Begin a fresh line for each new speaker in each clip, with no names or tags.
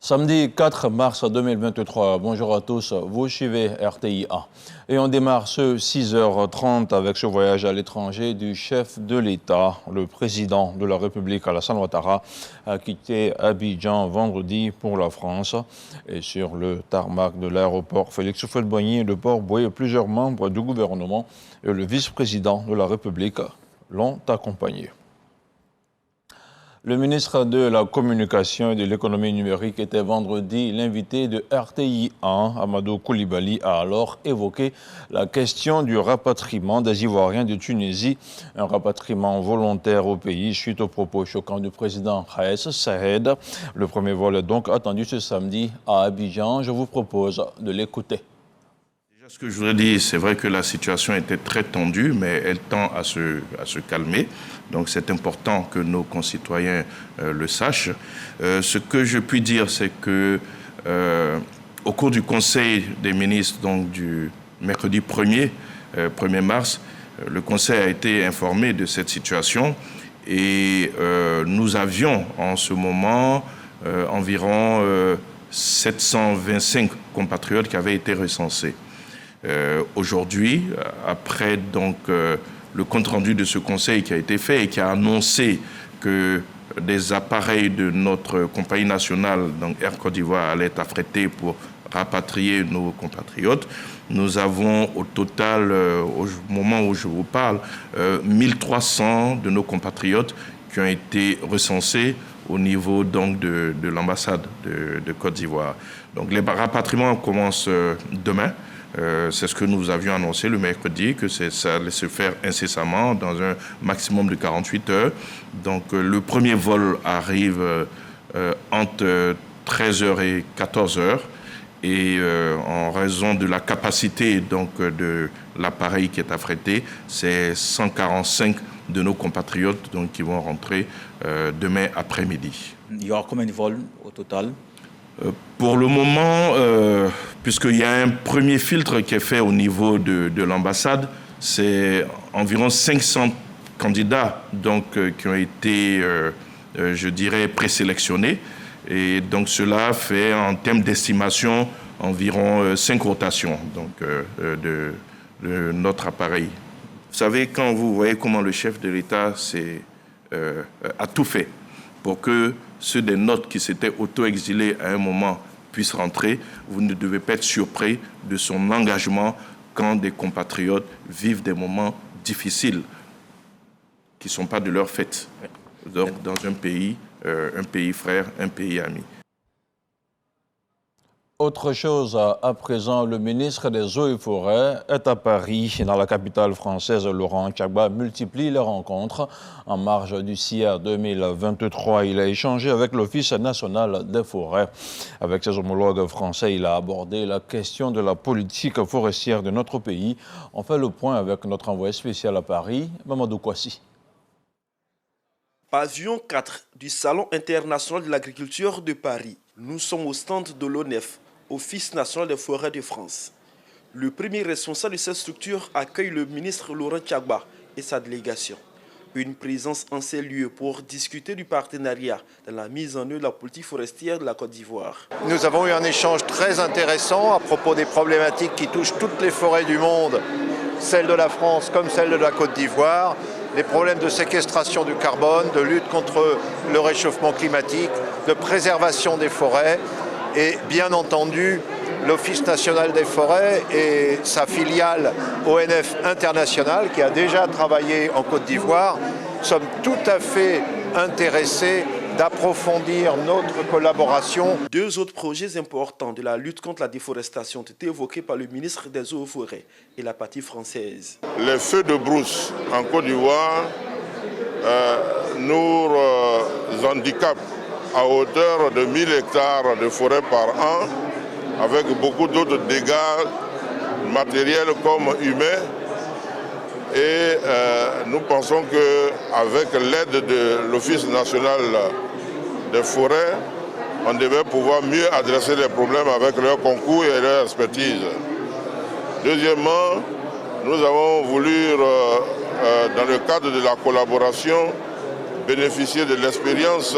Samedi 4 mars 2023, bonjour à tous, vous suivez RTI1. Et on démarre ce 6h30 avec ce voyage à l'étranger du chef de l'État. Le président de la République, Alassane Ouattara, a quitté Abidjan vendredi pour la France. Et sur le tarmac de l'aéroport Félix Houphouët-Boigny de Port-Bouët, plusieurs membres du gouvernement et le vice-président de la République l'ont accompagné. Le ministre de la Communication et de l'Économie numérique était vendredi l'invité de RTI1. Amadou Koulibaly a alors évoqué la question du rapatriement des Ivoiriens de Tunisie, un rapatriement volontaire au pays suite aux propos choquants du président Kais Saied. Le premier vol est donc attendu ce samedi à Abidjan. Je vous propose de l'écouter.
Ce que je voudrais dire, c'est vrai que la situation était très tendue, mais elle tend à se calmer. Donc c'est important que nos concitoyens le sachent. Ce que je puis dire, c'est que au cours du Conseil des ministres, donc du mercredi 1er mars, le Conseil a été informé de cette situation et nous avions en ce moment environ 725 compatriotes qui avaient été recensés. Aujourd'hui, après donc le compte-rendu de ce conseil qui a été fait et qui a annoncé que des appareils de notre compagnie nationale, donc Air Côte d'Ivoire, allaient être affrétés pour rapatrier nos compatriotes, nous avons au total, au moment où je vous parle, 1300 de nos compatriotes qui ont été recensés au niveau donc de l'ambassade de Côte d'Ivoire. Donc les rapatriements commencent demain. C'est ce que nous avions annoncé le mercredi, que ça allait se faire incessamment dans un maximum de 48 heures. Donc le premier vol arrive entre 13h et 14h. Et en raison de la capacité donc, de l'appareil qui est affrété, c'est 145 de nos compatriotes donc, qui vont rentrer demain après-midi.
Il y aura combien de vols au total ?
Pour le moment, puisqu'il y a un premier filtre qui est fait au niveau de l'ambassade, c'est environ 500 candidats donc, qui ont été, je dirais, présélectionnés. Et donc cela fait, en termes d'estimation, environ 5 rotations donc, de notre appareil. Vous savez, quand vous voyez comment le chef de l'État a tout fait pour que ceux des nôtres qui s'étaient auto-exilés à un moment puissent rentrer, vous ne devez pas être surpris de son engagement quand des compatriotes vivent des moments difficiles qui ne sont pas de leur fait. Donc, dans un pays frère, un pays ami.
Autre chose, à présent, le ministre des Eaux et Forêts est à Paris. Dans la capitale française, Laurent Gbagba multiplie les rencontres. En marge du CIR 2023, il a échangé avec l'Office national des forêts. Avec ses homologues français, il a abordé la question de la politique forestière de notre pays. On fait le point avec notre envoyé spécial à Paris, Mamadou Kouassi.
Pavillon 4 du Salon international de l'agriculture de Paris. Nous sommes au stand de l'ONEF, Office national des forêts de France. Le premier responsable de cette structure accueille le ministre Laurent Gbagba et sa délégation. Une présence en ces lieux pour discuter du partenariat dans la mise en œuvre de la politique forestière de la Côte d'Ivoire.
Nous avons eu un échange très intéressant à propos des problématiques qui touchent toutes les forêts du monde, celles de la France comme celles de la Côte d'Ivoire, les problèmes de séquestration du carbone, de lutte contre le réchauffement climatique, de préservation des forêts et bien entendu l'Office national des forêts et sa filiale ONF International qui a déjà travaillé en Côte d'Ivoire sommes tout à fait intéressés d'approfondir notre collaboration.
Deux autres projets importants de la lutte contre la déforestation ont été évoqués par le ministre des Eaux et Forêts et la partie française.
Les feux de brousse en Côte d'Ivoire nous handicapent à hauteur de 1000 hectares de forêt par an, avec beaucoup d'autres dégâts matériels comme humains. Et nous pensons qu'avec l'aide de l'Office national des forêts, on devait pouvoir mieux adresser les problèmes avec leur concours et leur expertise. Deuxièmement, nous avons voulu, dans le cadre de la collaboration, bénéficier de l'expérience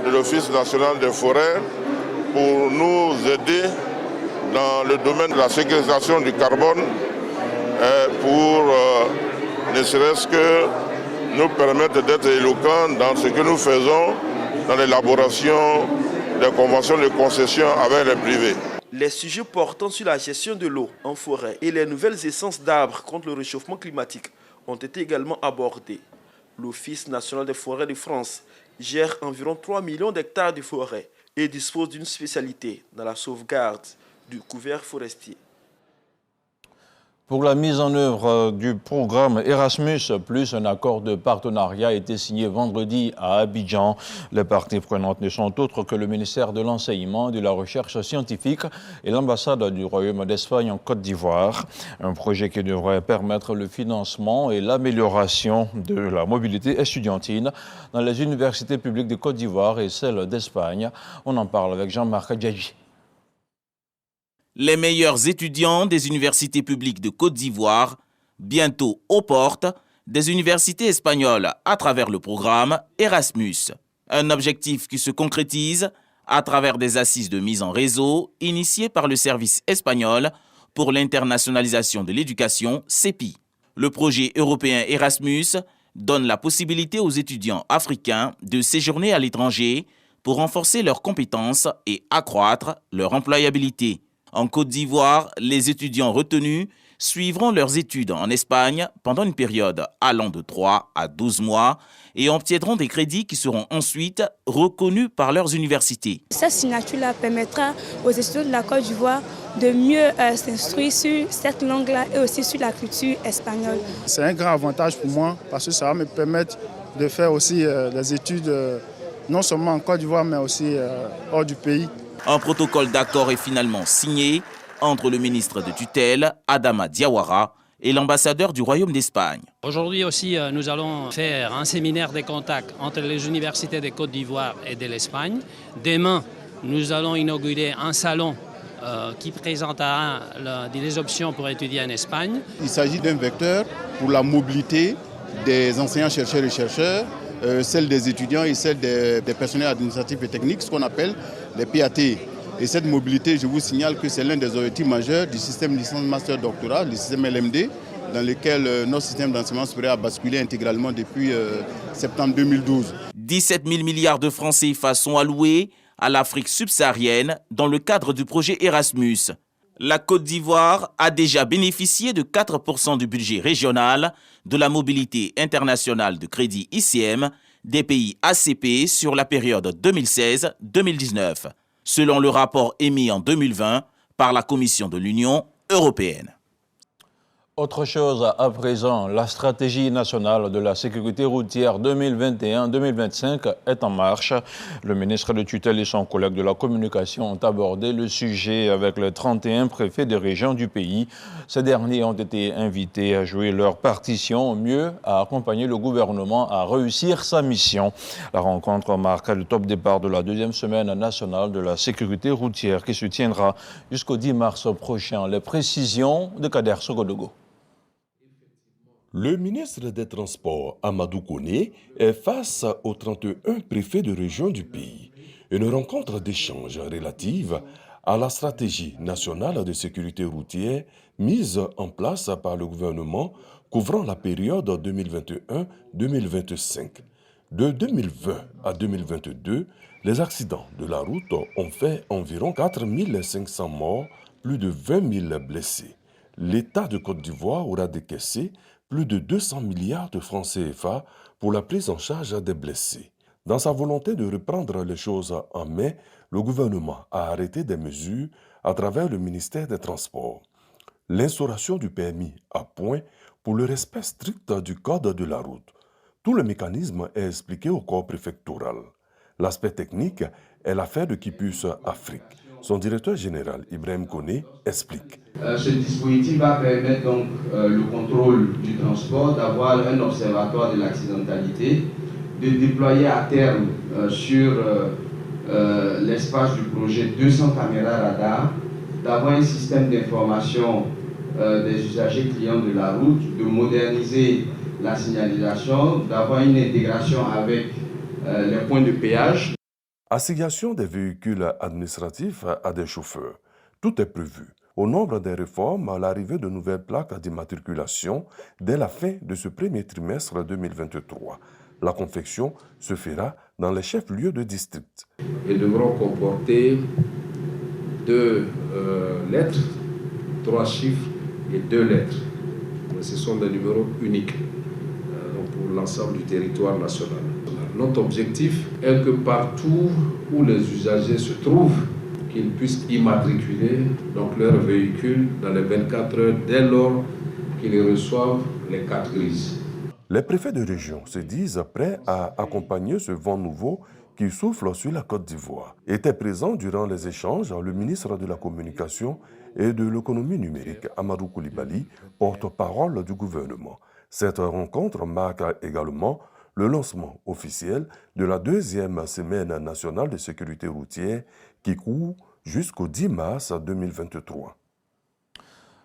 de l'Office national des forêts pour nous aider dans le domaine de la séquestration du carbone pour ne serait-ce que nous permettre d'être éloquents dans ce que nous faisons dans l'élaboration des conventions de concession avec les privés.
Les sujets portant sur la gestion de l'eau en forêt et les nouvelles essences d'arbres contre le réchauffement climatique ont été également abordés. L'Office national des forêts de France gère environ 3 millions d'hectares de forêt et dispose d'une spécialité dans la sauvegarde du couvert forestier.
Pour la mise en œuvre du programme Erasmus+, un accord de partenariat a été signé vendredi à Abidjan. Les parties prenantes ne sont autres que le ministère de l'Enseignement et de la Recherche scientifique et l'ambassade du Royaume d'Espagne en Côte d'Ivoire. Un projet qui devrait permettre le financement et l'amélioration de la mobilité estudiantine dans les universités publiques de Côte d'Ivoire et celles d'Espagne. On en parle avec Jean-Marc Adjadji.
Les meilleurs étudiants des universités publiques de Côte d'Ivoire, bientôt aux portes des universités espagnoles à travers le programme Erasmus. Un objectif qui se concrétise à travers des assises de mise en réseau initiées par le service espagnol pour l'internationalisation de l'éducation, CEPI. Le projet européen Erasmus donne la possibilité aux étudiants africains de séjourner à l'étranger pour renforcer leurs compétences et accroître leur employabilité. En Côte d'Ivoire, les étudiants retenus suivront leurs études en Espagne pendant une période allant de 3 à 12 mois et obtiendront des crédits qui seront ensuite reconnus par leurs universités.
Cette signature-là permettra aux étudiants de la Côte d'Ivoire de mieux s'instruire sur cette langue-là et aussi sur la culture espagnole.
C'est un grand avantage pour moi parce que ça va me permettre de faire aussi des études non seulement en Côte d'Ivoire mais aussi hors du pays.
Un protocole d'accord est finalement signé entre le ministre de tutelle, Adama Diawara, et l'ambassadeur du Royaume d'Espagne.
Aujourd'hui aussi, nous allons faire un séminaire de contact entre les universités de Côte d'Ivoire et de l'Espagne. Demain, nous allons inaugurer un salon qui présentera des options pour étudier en Espagne.
Il s'agit d'un vecteur pour la mobilité des enseignants, chercheurs et chercheurs, celle des étudiants et celle des personnels administratifs et techniques, ce qu'on appelle les PAT. Et cette mobilité, je vous signale que c'est l'un des objectifs majeurs du système licence master doctorat, le système LMD, dans lequel notre système d'enseignement supérieur a basculé intégralement depuis septembre 2012.
17 000 milliards de francs CFA sont alloués à l'Afrique subsaharienne dans le cadre du projet Erasmus. La Côte d'Ivoire a déjà bénéficié de 4% du budget régional de la mobilité internationale de crédit ICM des pays ACP sur la période 2016-2019, selon le rapport émis en 2020 par la Commission de l'Union européenne.
Autre chose à présent, la stratégie nationale de la sécurité routière 2021-2025 est en marche. Le ministre de tutelle et son collègue de la communication ont abordé le sujet avec les 31 préfets des régions du pays. Ces derniers ont été invités à jouer leur partition, mieux à accompagner le gouvernement à réussir sa mission. La rencontre marque le top départ de la deuxième semaine nationale de la sécurité routière qui se tiendra jusqu'au 10 mars prochain. Les précisions de Kader Sogodogo.
Le ministre des Transports, Amadou Koné, est face aux 31 préfets de région du pays. Une rencontre d'échange relative à la stratégie nationale de sécurité routière mise en place par le gouvernement couvrant la période 2021-2025. De 2020 à 2022, les accidents de la route ont fait environ 4 500 morts, plus de 20 000 blessés. L'État de Côte d'Ivoire aura décaissé plus de 200 milliards de francs CFA pour la prise en charge des blessés. Dans sa volonté de reprendre les choses en main, le gouvernement a arrêté des mesures à travers le ministère des Transports. L'instauration du permis à points pour le respect strict du code de la route. Tout le mécanisme est expliqué au corps préfectoral. L'aspect technique est l'affaire de Kipus Afrique. Son directeur général, Ibrahim Koné, explique.
Ce dispositif va permettre donc le contrôle du transport, d'avoir un observatoire de l'accidentalité, de déployer à terme sur l'espace du projet 200 caméras radar, d'avoir un système d'information des usagers clients de la route, de moderniser la signalisation, d'avoir une intégration avec les points de péage.
Assignation des véhicules administratifs à des chauffeurs. Tout est prévu. Au nombre des réformes, l'arrivée de nouvelles plaques d'immatriculation dès la fin de ce premier trimestre 2023. La confection se fera dans les chefs-lieux de district.
Ils devront comporter 2 lettres, 3 chiffres et 2 lettres. Ce sont des numéros uniques pour l'ensemble du territoire national. Notre objectif est que partout où les usagers se trouvent, qu'ils puissent immatriculer donc leur véhicule dans les 24 heures dès lors qu'ils reçoivent les cartes grises.
Les préfets de région se disent prêts à accompagner ce vent nouveau qui souffle sur la Côte d'Ivoire. Était présent durant les échanges le ministre de la Communication et de l'économie numérique, Amadou Koulibaly, porte-parole du gouvernement. Cette rencontre marque également le lancement officiel de la 2e semaine nationale de sécurité routière qui court jusqu'au 10 mars 2023.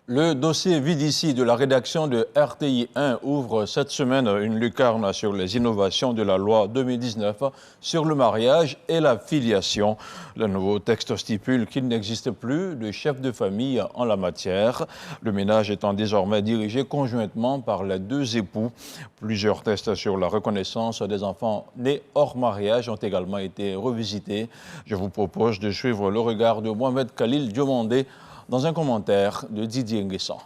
Le dossier VDC de la rédaction de RTI 1 ouvre cette semaine une lucarne sur les innovations de la loi 2019 sur le mariage et la filiation. Le nouveau texte stipule qu'il n'existe plus de chef de famille en la matière, le ménage étant désormais dirigé conjointement par les 2 époux. Plusieurs tests sur la reconnaissance des enfants nés hors mariage ont également été revisités. Je vous propose de suivre le regard de Mohamed Khalil Diomandé dans un commentaire de Didier Nguessan.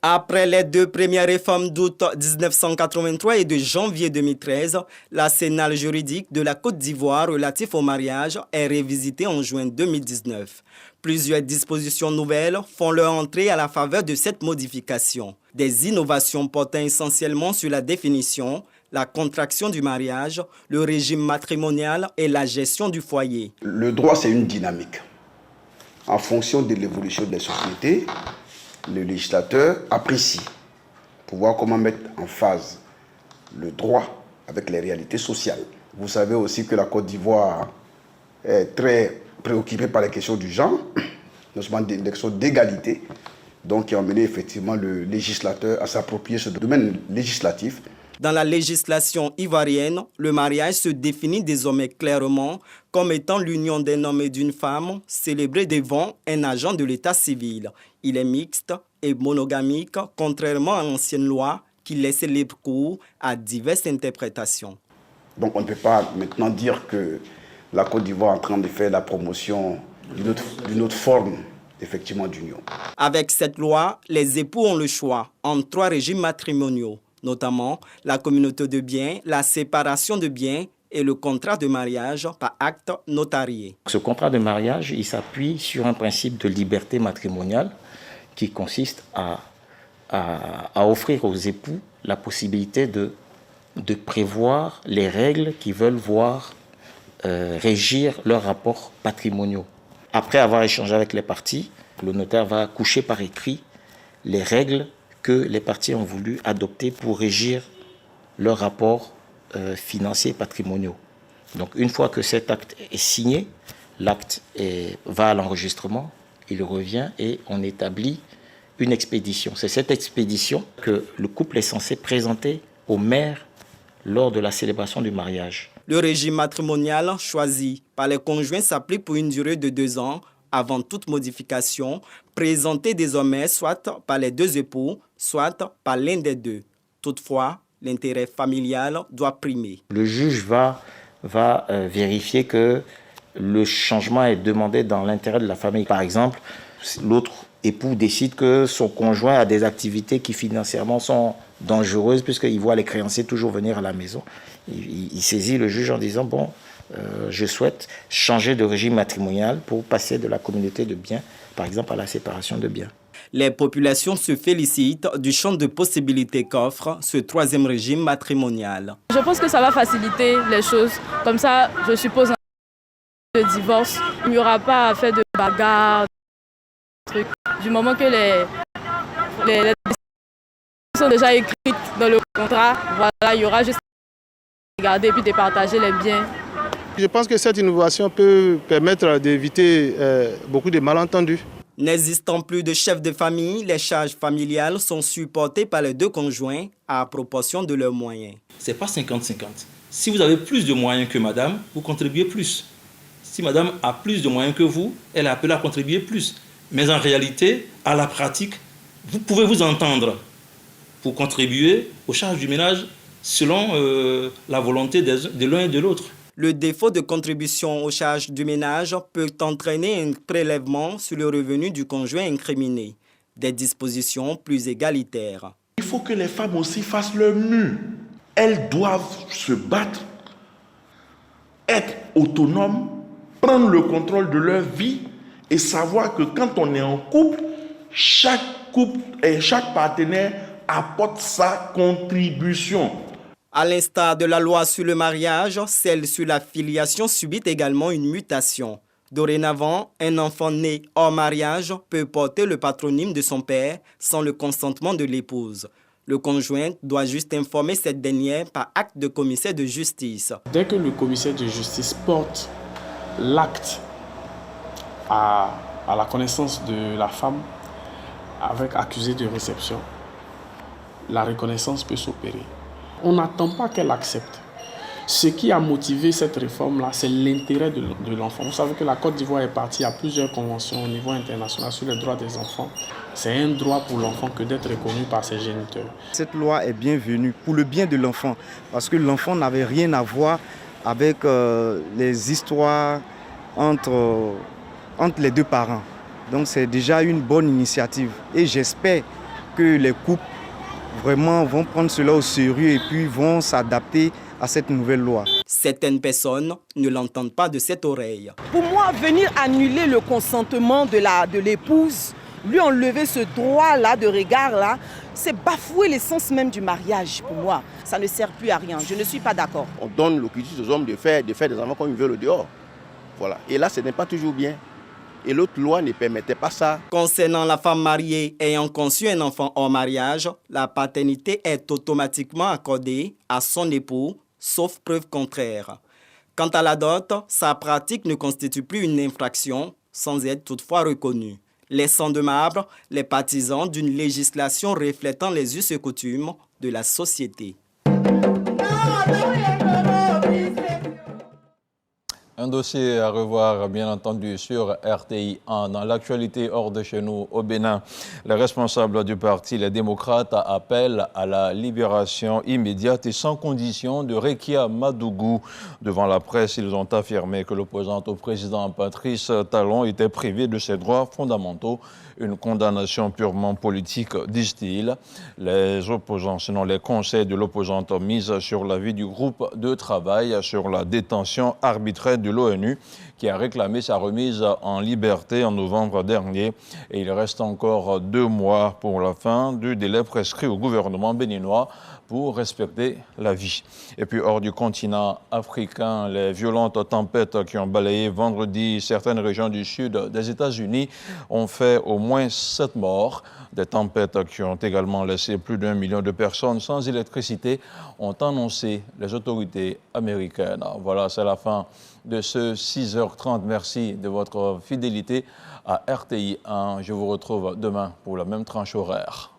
Après les 2 premières réformes d'août 1983 et de janvier 2013, l'arsenal juridique de la Côte d'Ivoire relatif au mariage est révisité en juin 2019. Plusieurs dispositions nouvelles font leur entrée à la faveur de cette modification. Des innovations portant essentiellement sur la définition, la contraction du mariage, le régime matrimonial et la gestion du foyer.
Le droit, c'est une dynamique. En fonction de l'évolution des sociétés, le législateur apprécie pour voir comment mettre en phase le droit avec les réalités sociales. Vous savez aussi que la Côte d'Ivoire est très préoccupée par les questions du genre, notamment des questions d'égalité, donc qui a amené effectivement le législateur à s'approprier ce domaine législatif.
Dans la législation ivoirienne, le mariage se définit désormais clairement comme étant l'union d'un homme et d'une femme célébrée devant un agent de l'état civil. Il est mixte et monogamique, contrairement à l'ancienne loi qui laissait libre cours à diverses interprétations.
Donc on ne peut pas maintenant dire que la Côte d'Ivoire est en train de faire la promotion d'une autre forme effectivement d'union.
Avec cette loi, les époux ont le choix entre 3 régimes matrimoniaux, notamment la communauté de biens, la séparation de biens et le contrat de mariage par acte notarié.
Ce contrat de mariage, il s'appuie sur un principe de liberté matrimoniale qui consiste à offrir aux époux la possibilité de prévoir les règles qu'ils veulent voir régir leurs rapports patrimoniaux. Après avoir échangé avec les parties, le notaire va coucher par écrit les règles que les parties ont voulu adopter pour régir leurs rapports financiers et patrimoniaux. Donc une fois que cet acte est signé, l'acte va à l'enregistrement, il revient et on établit une expédition. C'est cette expédition que le couple est censé présenter au maire lors de la célébration du mariage.
Le régime matrimonial choisi par les conjoints s'applique pour une durée de 2 ans avant toute modification, présenté désormais soit par les 2 époux, soit par l'un des 2. Toutefois, l'intérêt familial doit primer.
Le juge va vérifier que le changement est demandé dans l'intérêt de la famille. Par exemple, l'autre époux décide que son conjoint a des activités qui financièrement sont dangereuses puisqu'il voit les créanciers toujours venir à la maison. Il saisit le juge en disant « bon, je souhaite changer de régime matrimonial pour passer de la communauté de biens, par exemple, à la séparation de biens ».
Les populations se félicitent du champ de possibilités qu'offre ce 3e régime matrimonial.
Je pense que ça va faciliter les choses. Comme ça, je suppose, de divorce, il n'y aura pas à faire de bagarre, de trucs. Du moment que les sont déjà écrites dans le contrat, voilà, il y aura juste à regarder et puis de partager les biens.
Je pense que cette innovation peut permettre d'éviter beaucoup de malentendus.
N'existant plus de chef de famille, les charges familiales sont supportées par les deux conjoints à proportion de leurs moyens.
Ce n'est pas 50-50. Si vous avez plus de moyens que madame, vous contribuez plus. Si madame a plus de moyens que vous, elle est appelée à contribuer plus. Mais en réalité, à la pratique, vous pouvez vous entendre pour contribuer aux charges du ménage selon la volonté de l'un et de l'autre.
Le défaut de contribution aux charges du ménage peut entraîner un prélèvement sur le revenu du conjoint incriminé, des dispositions plus égalitaires.
Il faut que les femmes aussi fassent leur mieux. Elles doivent se battre, être autonomes, prendre le contrôle de leur vie et savoir que quand on est en couple, chaque partenaire apporte sa contribution.
À l'instar de la loi sur le mariage, celle sur la filiation subit également une mutation. Dorénavant, un enfant né hors mariage peut porter le patronyme de son père sans le consentement de l'épouse. Le conjoint doit juste informer cette dernière par acte de commissaire de justice.
Dès que le commissaire de justice porte l'acte à la connaissance de la femme avec accusé de réception, la reconnaissance peut s'opérer. On n'attend pas qu'elle accepte. Ce qui a motivé cette réforme-là, c'est l'intérêt de l'enfant. Vous savez que la Côte d'Ivoire est partie à plusieurs conventions au niveau international sur les droits des enfants. C'est un droit pour l'enfant que d'être reconnu par ses géniteurs.
Cette loi est bienvenue pour le bien de l'enfant, parce que l'enfant n'avait rien à voir avec les histoires entre les deux parents. Donc c'est déjà une bonne initiative et j'espère que les couples vraiment vont prendre cela au sérieux et puis vont s'adapter à cette nouvelle loi.
Certaines personnes ne l'entendent pas de cette oreille.
Pour moi, venir annuler le consentement de l'épouse, lui enlever ce droit-là de regard-là, c'est bafouer l'essence même du mariage pour moi. Ça ne sert plus à rien, je ne suis pas d'accord.
On donne l'occasion aux hommes de faire des enfants comme ils veulent au dehors. Voilà. Et là, ce n'est pas toujours bien. Et l'autre loi ne permettait pas ça.
Concernant la femme mariée ayant conçu un enfant hors mariage, la paternité est automatiquement accordée à son époux, sauf preuve contraire. Quant à la dot, sa pratique ne constitue plus une infraction, sans être toutefois reconnue, laissant de marbre les partisans d'une législation reflétant les us et coutumes de la société.
Un dossier à revoir, bien entendu, sur RTI 1. Dans l'actualité hors de chez nous, au Bénin, les responsables du parti Les Démocrates appellent à la libération immédiate et sans condition de Rekia Madougou. Devant la presse, ils ont affirmé que l'opposante au président Patrice Talon était privée de ses droits fondamentaux. Une condamnation purement politique, disent-ils. Les opposants, selon les conseils de l'opposante, misent sur l'avis du groupe de travail sur la détention arbitraire de l'ONU qui a réclamé sa remise en liberté en novembre dernier. Et il reste encore 2 mois pour la fin du délai prescrit au gouvernement béninois pour respecter la vie. Et puis hors du continent africain, les violentes tempêtes qui ont balayé vendredi certaines régions du sud des États-Unis ont fait au moins 7 morts. Des tempêtes qui ont également laissé plus d'1 million de personnes sans électricité, ont annoncé les autorités américaines. Voilà, c'est la fin de ce 6h30. Merci de votre fidélité à RTI 1. Je vous retrouve demain pour la même tranche horaire.